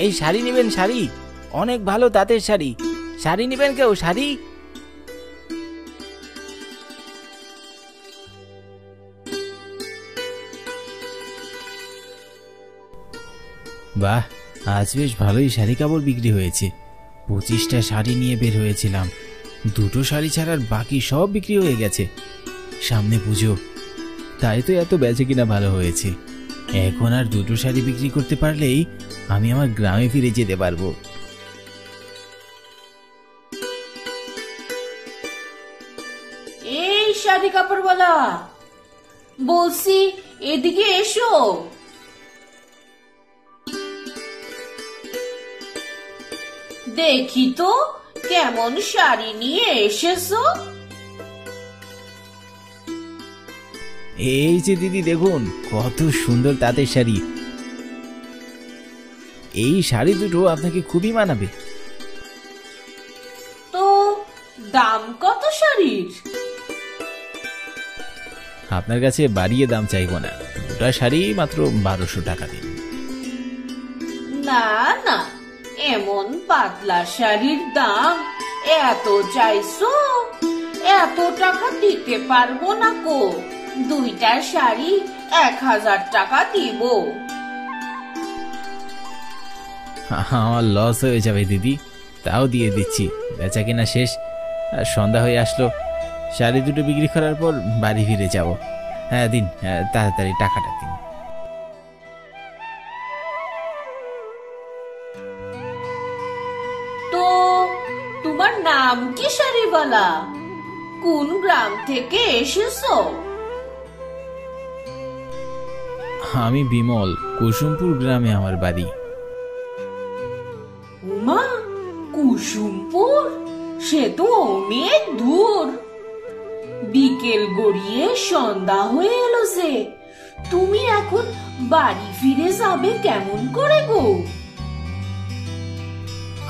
এই শাড়ি নেবেন? শাড়ি অনেক ভালো, তাঁতের শাড়ি। শাড়ি নেবেন কেউ? শাড়ি? বাহ, আজ বেশ ভালোই শাড়ি কাপড় বিক্রি হয়েছে। 25টা শাড়ি নিয়ে বের হয়েছিলাম, 2টো শাড়ি ছাড়ার বাকি সব বিক্রি হয়ে গেছে। সামনে পুজো, তাই তো এত বেচে কিনা ভালো হয়েছে। এখন আর 2টো শাড়ি বিক্রি করতে পারলেই আমি আমার গ্রামে ফিরে যেতে পারবো। এই শাড়ি কাপড়ওয়ালা, বলছি এদিকে এসো। দেখি তো কেমন শাড়ি নিয়ে এসেছো। এই যে দিদি, দেখুন কত সুন্দর তাঁতের শাড়ি। এই শাড়ি দুটো আপনাকে খুবই মানাবে। তো দাম কত শাড়ির? আপনার কাছে বাড়িয়ে দাম চাইবো না, 2টা শাড়ি মাত্র 1200 টাকা দিন। না না, এমন পাতলা শাড়ির দাম এত চাইছো? এত টাকা দিতে পারবো না কো। 2টা শাড়ি 1000 টাকা দিব। আমার লস হয়ে যাবে দিদি, তাও দিয়ে দিচ্ছি। বেচা কেনা শেষ, সন্ধ্যা হয়ে আসলো। শাড়ি দুটো বিক্রি করার পর বাড়ি ফিরে যাব। হ্যাঁ দিন, তাড়াতাড়ি টাকাটা দিন। তো তোমার নাম কি শাড়িওয়ালা? কোন গ্রাম থেকে এসেছো? আমি বিমল, কুসুমপুর গ্রামে আমার বাড়ি। উমা, কুসুমপুর? সে তো অনেক দূর। বিকেল গড়িয়ে সন্ধ্যা হয়ে এলো যে, তুমি এখন বাড়ি ফিরে যাবে কেমন করে গো?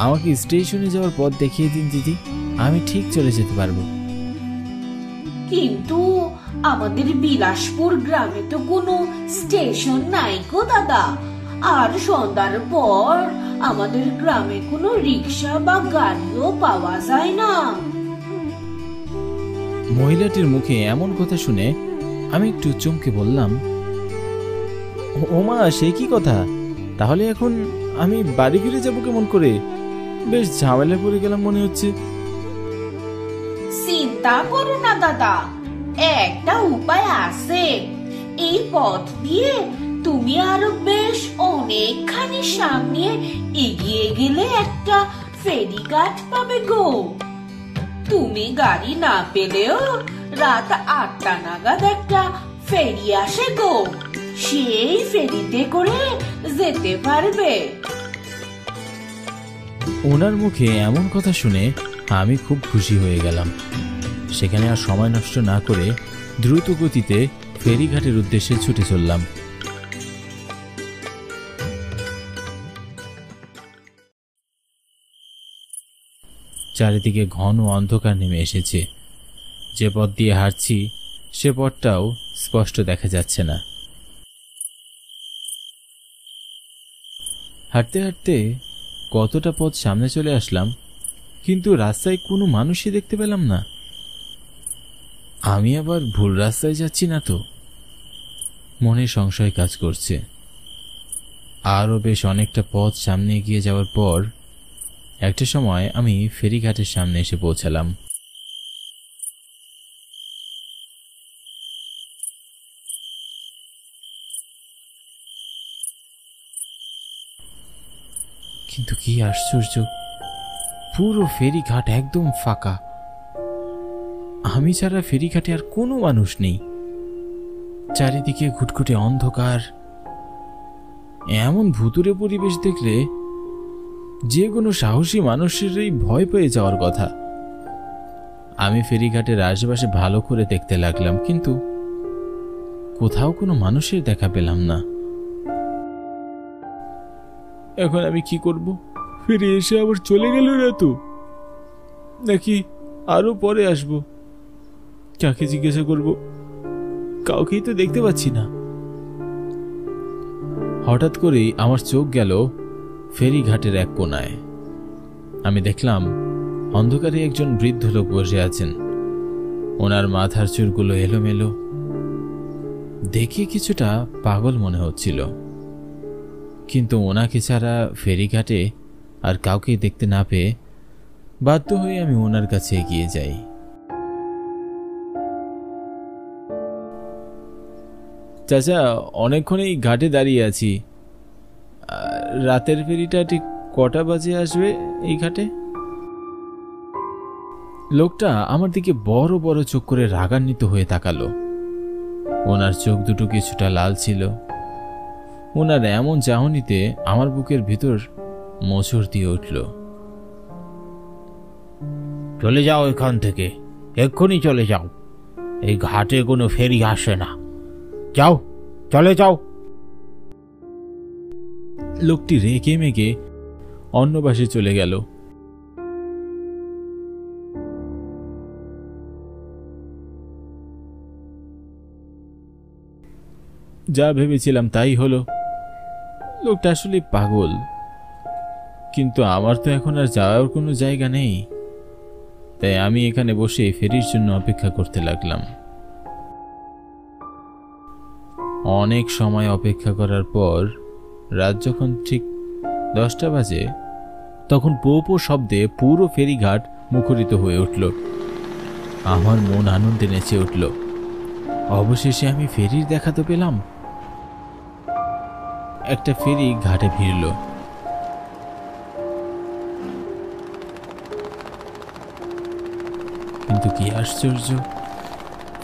আমাকে স্টেশনে যাওয়ার পথ দেখিয়ে দিন দিদি, আমি ঠিক চলে যেতে পারবো। কিন্তু আমাদের বিলাসপুর গ্রামে তো কোনো স্টেশন নাই গো দাদা। আর সন্ধ্যার পর আমাদের গ্রামে কোনো রিক্সা বা গাড়িও পাওয়া যায় না। মহিলাটির মুখে এমন কথা শুনে আমি একটু চমকে বললাম, ওমা, সে কি কথা? তাহলে এখন আমি বাড়ি ফিরে যাবো কেমন করে? বেশ ঝামেলায় পড়ে গেলাম মনে হচ্ছে। চিন্তা করো না দাদা, একটা উপায় আছে। এই পথ দিয়ে তুমি আরো বেশ অনেকখানি সামনে এগিয়ে গেলে একটা ফেরিঘাট পাবে গো। তুমি গাড়ি না পেলেও রাত 8টা নাগাদ একটা ফেরি আসে গো, সেই ফেরিতে করে যেতে পারবে। ওনার মুখে এমন কথা শুনে আমি খুব খুশি হয়ে গেলাম। সেখানে আর সময় নষ্ট না করে দ্রুত গতিতে ফেরিঘাটের উদ্দেশ্যে ছুটে চললাম। চারিদিকে ঘন অন্ধকার নেমে এসেছে। যে পথ দিয়ে হাঁটছি সে পথটাও স্পষ্ট দেখা যাচ্ছে না। হাঁটতে হাঁটতে কতটা পথ সামনে চলে আসলাম, কিন্তু রাস্তায় কোনো মানুষই দেখতে পেলাম না। আমি আবার ভুল রাস্তায় যাচ্ছি না তো? মনে সংশয় কাজ করছে। আরও বেশ অনেকটা পথ সামনে এগিয়ে যাওয়ার পর একটা সময় আমি ফেরিঘাটের সামনে এসে পৌঁছালাম। কিন্তু কি আশ্চর্য, পুরো ফেরিঘাট একদম ফাঁকা। আমি ছাড়া ফেরিঘাটে আর কোনো মানুষ নেই। চারিদিকে ঘুটঘুটে অন্ধকার। এমন ভুতুড়ে পরিবেশ দেখলে যে কোনো সাহসী মানুষেরই ভয় পেয়ে যাওয়ার কথা। আমি ফেরিঘাটের আশেপাশে ভালো করে দেখতে লাগলাম, কিন্তু কোথাও কোনো মানুষের দেখা পেলাম না। এখন আমি কি করব? ফিরে এসে আবার চলে গেল না তো, নাকি আরো পরে আসব? কাকে জিজ্ঞাসা করব? কাউকেই তো দেখতে পাচ্ছি না। হঠাৎ করেই আমার চোখ গেল ফেরিঘাটের এক কোনায়। আমি দেখলাম অন্ধকারে একজন বৃদ্ধ লোক বসে আছেন। ওনার মাথার চুলগুলো এলোমেলো, দেখে কিছুটা পাগল মনে হচ্ছিল। কিন্তু ওনাকে ছাড়া ফেরিঘাটে আর কাউকে দেখতে না পেয়ে বাধ্য হয়ে আমি ওনার কাছে এগিয়ে যাই। চাচা, অনেকক্ষণই ঘাটে দাঁড়িয়ে আছি। রাতের ফেরিটা ঠিক কটা বাজে আসবে এই ঘাটে? লোকটা আমার দিকে বড় বড় চোখ করে রাগান্বিত হয়ে তাকালো। ওনার চোখ দুটো কিছুটা লাল ছিল। ওনার এমন চাহনিতে আমার বুকের ভিতর মোচড় দিয়ে উঠল। চলে যাও এখান থেকে, এক্ষুনি চলে যাও। এই ঘাটে কোনো ফেরি আসে না। যাও, চলে যাও। লোকটি রেগে মেগে অন্য পাশে চলে গেল। যা ভেবেছিলাম তাই হলো। লোকটা আসলে পাগল, কিন্তু আমার তো এখন আর যাওয়ার কোনো জায়গা নেই। তাই আমি এখানে বসে ফেরির জন্য অপেক্ষা করতে লাগলাম। অনেক সময় অপেক্ষা করার পর রাত যখন ঠিক 10টা বাজে, তখন পো পো শব্দে পুরো ফেরিঘাট মুখরিত হয়ে উঠল। আমার মন আনন্দে নেচে উঠল। অবশেষে আমি ফেরির দেখা তো পেলাম। একটা ফেরি ঘাটে ভিড়ল। কিন্তু কি আশ্চর্য,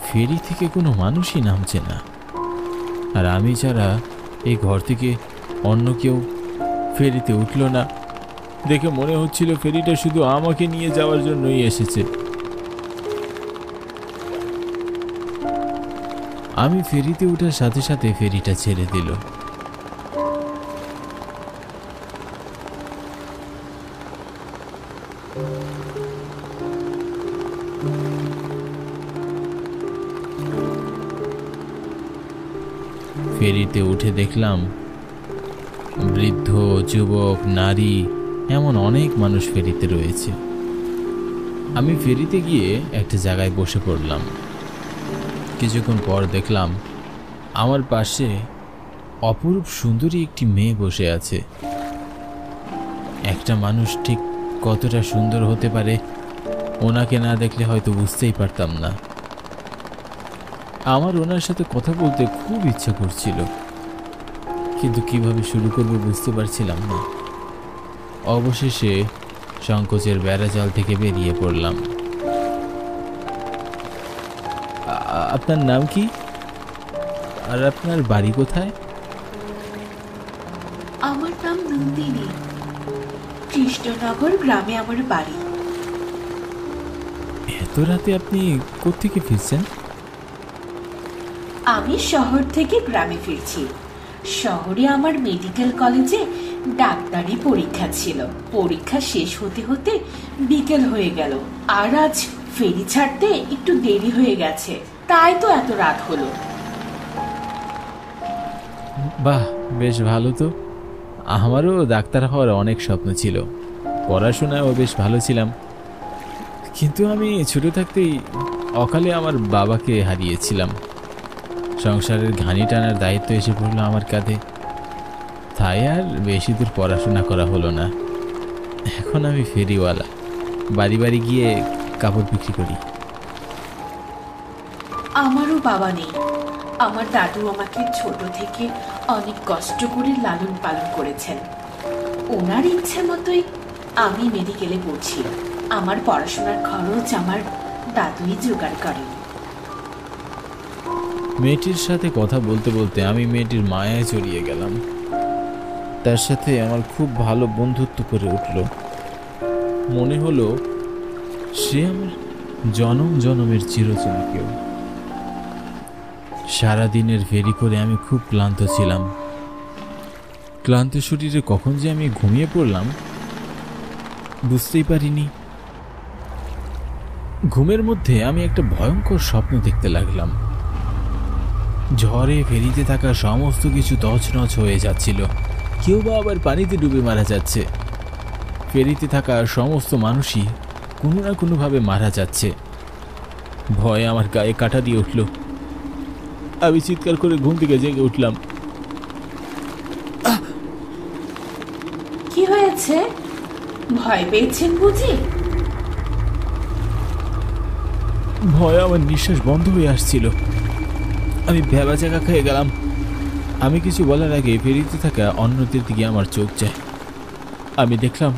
ফেরি থেকে কোনো মানুষই নামছে না। আর আমি ছাড়া এই ঘর থেকে অন্য কেউ ফেরিতে উঠল না। দেখে মনে হচ্ছিল ফেরিটা শুধু আমাকে নিয়ে যাওয়ার জন্যই এসেছে। আমি ফেরিতে ওঠার সাথে সাথে ফেরিটা ছেড়ে দিল। ফেরিতে উঠে দেখলাম বৃদ্ধ, যুবক, নারী এমন অনেক মানুষ ফেরিতে রয়েছে। আমি ফেরিতে গিয়ে একটা জায়গায় বসে পড়লাম। কিছুক্ষণ পর দেখলাম আমার পাশে অপরূপ সুন্দরী একটি মেয়ে বসে আছে। একটা মানুষ ঠিক কতটা সুন্দর হতে পারে ওনাকে না দেখলে হয়তো বুঝতেই পারতাম না। আমার ওনার সাথে কথা বলতে খুব ইচ্ছা করছিল, কিন্তু কিভাবে শুরু করব বুঝতে পারছিলাম না। অবশেষে সংকোচের বেড়াজাল থেকে বেরিয়ে পড়লাম। আপনার নাম কি? আর আপনার বাড়ি কোথায়? আমার নাম নন্দিনী। কৃষ্ণনগর গ্রামে আমার বাড়ি। এত রাতে আপনি কোত্থেকে ফিরছেন? আমি শহর থেকে গ্রামে ফিরছি। শহরে আমার মেডিকেল কলেজে ডাক্তারি পরীক্ষা ছিল। পরীক্ষা শেষ হতে হতে বিকেল হয়ে গেল, আর আজ ফেরি ছাড়তে একটু দেরি হয়ে গেছে, তাই তো এত রাত হলো। বাহ, বেশ ভালো তো। আমারও ডাক্তার হওয়ার অনেক স্বপ্ন ছিল, পড়াশোনায়ও বেশ ভালো ছিলাম। কিন্তু আমি ছোট থাকতেই অকালে আমার বাবাকে হারিয়েছিলাম। সংসারের ঘানি টানার দায়িত্ব এসে পড়লো আমার কাঁধে, তাই আর বেশি দূর পড়াশোনা করা হলো না। এখন আমি ফেরিওয়ালা, বাড়ি বাড়ি গিয়ে কাপড় বিক্রি করি। আমারও বাবা নেই। আমার দাদু আমাকে ছোট থেকে অনেক কষ্ট করে লালন পালন করেছেন। ওনার ইচ্ছে মতোই আমি মেডিকেলে পড়ছি। আমার পড়াশোনার খরচ আমার দাদুই জোগাড় করেন। মেয়েটির সাথে কথা বলতে বলতে আমি মেয়েটির মায়ায় জড়িয়ে গেলাম। তার সাথে আমার খুব ভালো বন্ধুত্ব করে উঠল। মনে হলো সে আমার জনম জনমের চিরচেনা কেউ। সারাদিনের ফেরি করে আমি খুব ক্লান্ত ছিলাম। ক্লান্ত শরীরে কখন যে আমি ঘুমিয়ে পড়লাম বুঝতেই পারিনি। ঘুমের মধ্যে আমি একটা ভয়ঙ্কর স্বপ্ন দেখতে লাগলাম। ঝড়ে ফেরিতে থাকা সমস্ত কিছু তছনছ হয়ে যাচ্ছিল। কেউ বা আবার পানিতে ডুবে মারা যাচ্ছে। ফেরিতে থাকা সমস্ত মানুষই কোনো না কোনোভাবে মারা যাচ্ছে। ভয়ে আমার গায়ে কাঁটা দিয়ে উঠল। আমি চিৎকার করে ঘুম থেকে জেগে উঠলাম। কি হয়েছে? ভয় পেয়েছেন বুঝি? ভয়ে আমার নিঃশ্বাস বন্ধ হয়ে আসছিল। আমি ভ্যাবাচাকা খেয়ে গেলাম। আমি কিছু বলার আগে ফেরিতে থাকা অন্যদের দিকে আমার চোখ যায়। আমি দেখলাম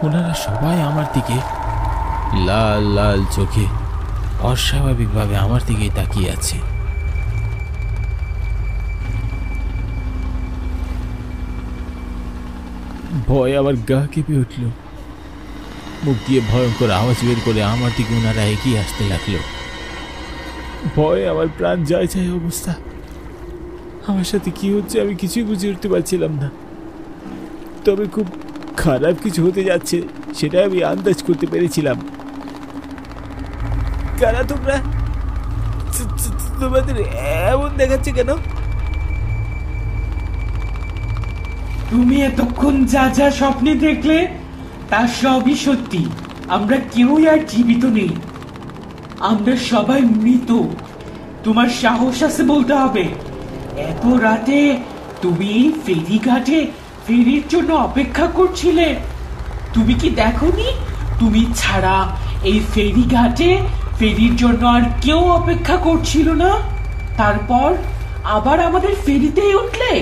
ওনারা সবাই আমার দিকে লাল লাল চোখে অস্বাভাবিকভাবে আমার দিকেই তাকিয়ে আছে। ভয় আমার গা কেঁপে উঠল। মুখ দিয়ে ভয়ঙ্কর আওয়াজ বের করে আমার দিকে ওনারা এগিয়ে আসতে লাগলো। ভয়ে আমার প্রাণ যায় যায় অবস্থা। আমার সাথে কি হচ্ছে আমি কিছুই বুঝে উঠতে পারছিলাম না। তবে খুব খারাপ কিছু হতে যাচ্ছে সেটা আমি আন্দাজ করতে পেরেছিলাম। কারা তোমরা? তোমাদের এমন দেখাচ্ছে কেন? তুমি এতক্ষণ যা যা স্বপ্নে দেখলে তার সবই সত্যি। আমরা কেউই আর জীবিত নেই, আমরা সবাই মৃত। তোমার সাহস আছে বলতে হবে। এত রাতে তুমি ফেরিঘাটে ফেরির জন্য অপেক্ষা করছিলে। তুমি কি দেখোনি তুমি ছাড়া এই ফেরিঘাটে ফেরির জন্য আর কেউ অপেক্ষা করছিল না? তারপর আবার আমাদের ফেরিতেই উঠলে।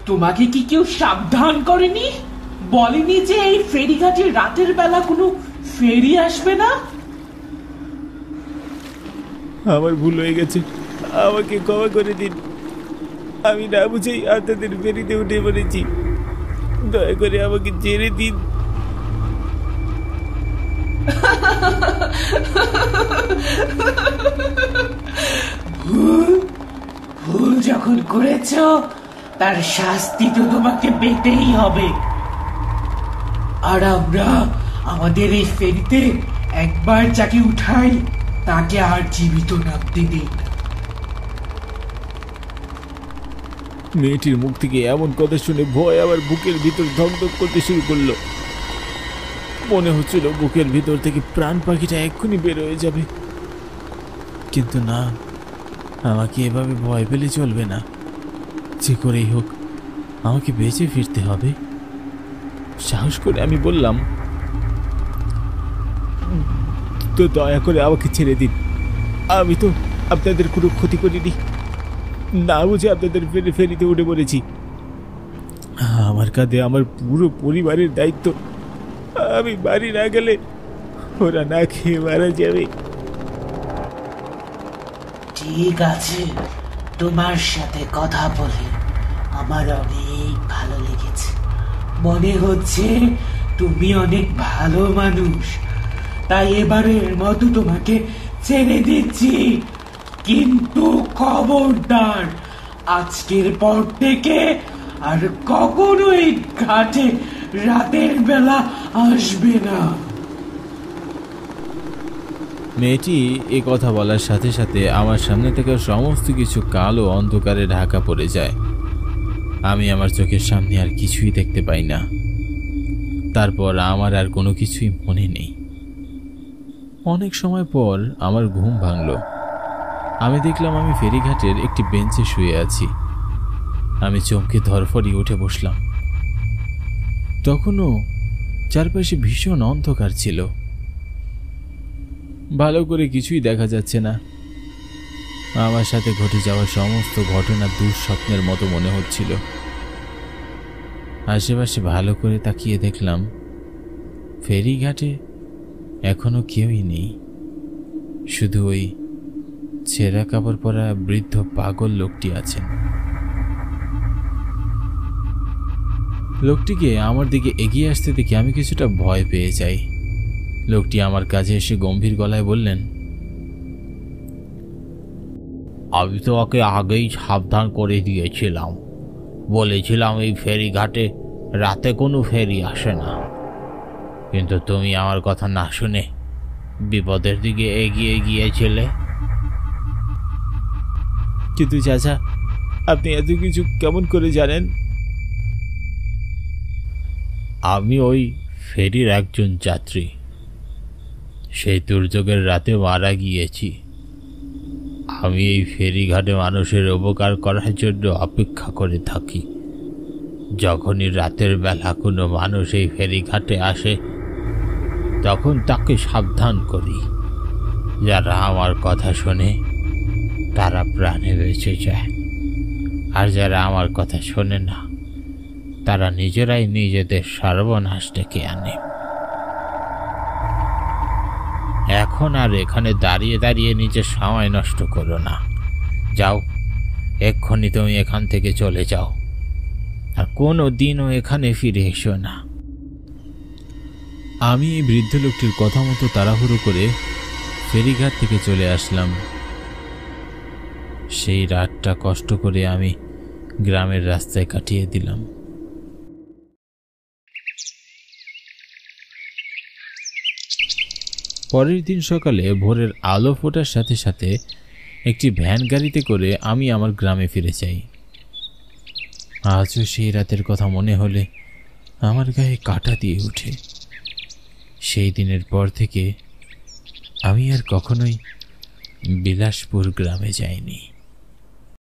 তোমাকে কি কেউ সাবধান করেনি? বলেনি যে এই ফেরিঘাটে রাতের বেলা কোনো ফেরি আসবে না? আমার ভুল হয়ে গেছে, আমাকে ক্ষমা করে দিন। আমি না বুঝেই আপনাদের ফেরিতে উঠে পড়েছি। দয়া করে আমাকে ছেড়ে দিন। ভুল যখন করেছ তার শাস্তি তো তোমাকে পেতেই হবে। আর আমরা আমাদের এই ফেরিতে একবার যাকে উঠাই তাকে আর জীবিত নামতে দিই না। মেয়েটির মুখ থেকে এমন কথা শুনে ভয় আমার বুকের ভিতর ধকধক করতে শুরু করলো। মনে হচ্ছিল বুকের ভিতর থেকে প্রাণ পাখিটা এক্ষুনি বের হয়ে যাবে। কিন্তু না, আমাকে এভাবে ভয় পেলে চলবে না। যে করেই হোক আমাকে বেঁচে ফিরতে হবে। সাহস করে আমি বললাম, তো দয়া করে আমাকে ছেড়ে দিন। আমি তো আপনাদের কোনো ক্ষতি করিনি, না বুঝে আপনাদের ফেরিতে উঠে পড়েছি। আমার কাঁধে আমার পুরো পরিবারের দায়িত্ব। আমি বাড়ি না গেলে ওরা না খেয়ে মারা যাবে। ঠিক আছে, তোমার সাথে কথা বলে আমার অনেক ভালো লেগেছে। মনে হচ্ছে তুমি অনেক ভালো মানুষ, তাই এবারের মতো তোমাকে ছেড়ে দিচ্ছি। কিন্তু খবরদার, আজকের পর থেকে আর কখনোই ঘাটে রাতের বেলা আসবে না। মেয়েটি এ কথা বলার সাথে সাথে আমার সামনে থেকে সমস্ত কিছু কালো অন্ধকারে ঢাকা পড়ে যায়। আমি আমার চোখের সামনে আর কিছুই দেখতে পাই না। তারপর আমার আর কোনো কিছুই মনে নেই। অনেক সময় পর আমার ঘুম ভাঙল। আমি দেখলাম আমি ফেরিঘাটের একটি বেঞ্চে শুয়ে আছি। আমি চমকে ধরফরিয়ে উঠে বসলাম। তখনও চারপাশে ভীষণ অন্ধকার ছিল, ভালো করে কিছুই দেখা যাচ্ছে না। আমার সাথে ঘটে যাওয়া সমস্ত ঘটনা দুঃস্বপ্নের মতো মনে হচ্ছিল। আশেপাশে ভালো করে তাকিয়ে দেখলাম ফেরিঘাটে এখনো কেউই নেই। শুধু ওই ছেঁড়া কাপড় পরা বৃদ্ধ পাগল লোকটি আছেন। লোকটিকে আমার দিকে এগিয়ে আসতে দেখে আমি কিছুটা ভয় পেয়ে যাই। লোকটি আমার কাছে এসে গম্ভীর গলায় বললেন, আমি তো ওকে আগেই সাবধান করে দিয়েছিলাম, বলেছিলাম এই ফেরিঘাটে রাতে কোনো ফেরি আসে না। কিন্তু তুমি আমার কথা না শুনে বিপদের দিকে এগিয়ে গিয়েছিলে। কিন্তু চাচা, আপনি এত কিছু কেমন করে জানেন? আমি ওই ফেরির একজন যাত্রী। সেই দুর্যোগের রাতে মারা গিয়েছি। আমি এই ফেরিঘাটে মানুষের উপকার করার জন্য অপেক্ষা করে থাকি। যখনই রাতের বেলা কোনো মানুষ এই ফেরিঘাটে আসে, তখন তাকে সাবধান করি। যারা আমার কথা শোনে তারা প্রাণে বেঁচে যায়, আর যারা আমার কথা শোনে না তারা নিজেরাই নিজেদের সর্বনাশ ডেকে আনে। এখন আর এখানে দাঁড়িয়ে দাঁড়িয়ে নিজের সময় নষ্ট করো না। যাও, এক্ষুনি তুমি এখান থেকে চলে যাও, আর কোনো দিনও এখানে ফিরে এসো না। আমি এই বৃদ্ধ লোকটির কথা মতো তাড়াহুড়ো করে ফেরিঘাট থেকে চলে আসলাম। সেই রাতটা কষ্ট করে আমি গ্রামের রাস্তায় কাটিয়ে দিলাম। পরের দিন সকালে ভোরের আলো ফোটার সাথে সাথে একটি ভ্যান গাড়িতে করে আমি আমার গ্রামে ফিরে যাই। আজও সেই রাতের কথা মনে হলে আমার গায়ে কাঁটা দিয়ে ওঠে। সেই দিনের পর থেকে আমি আর কখনোই বিলাসপুর গ্রামে যাইনি।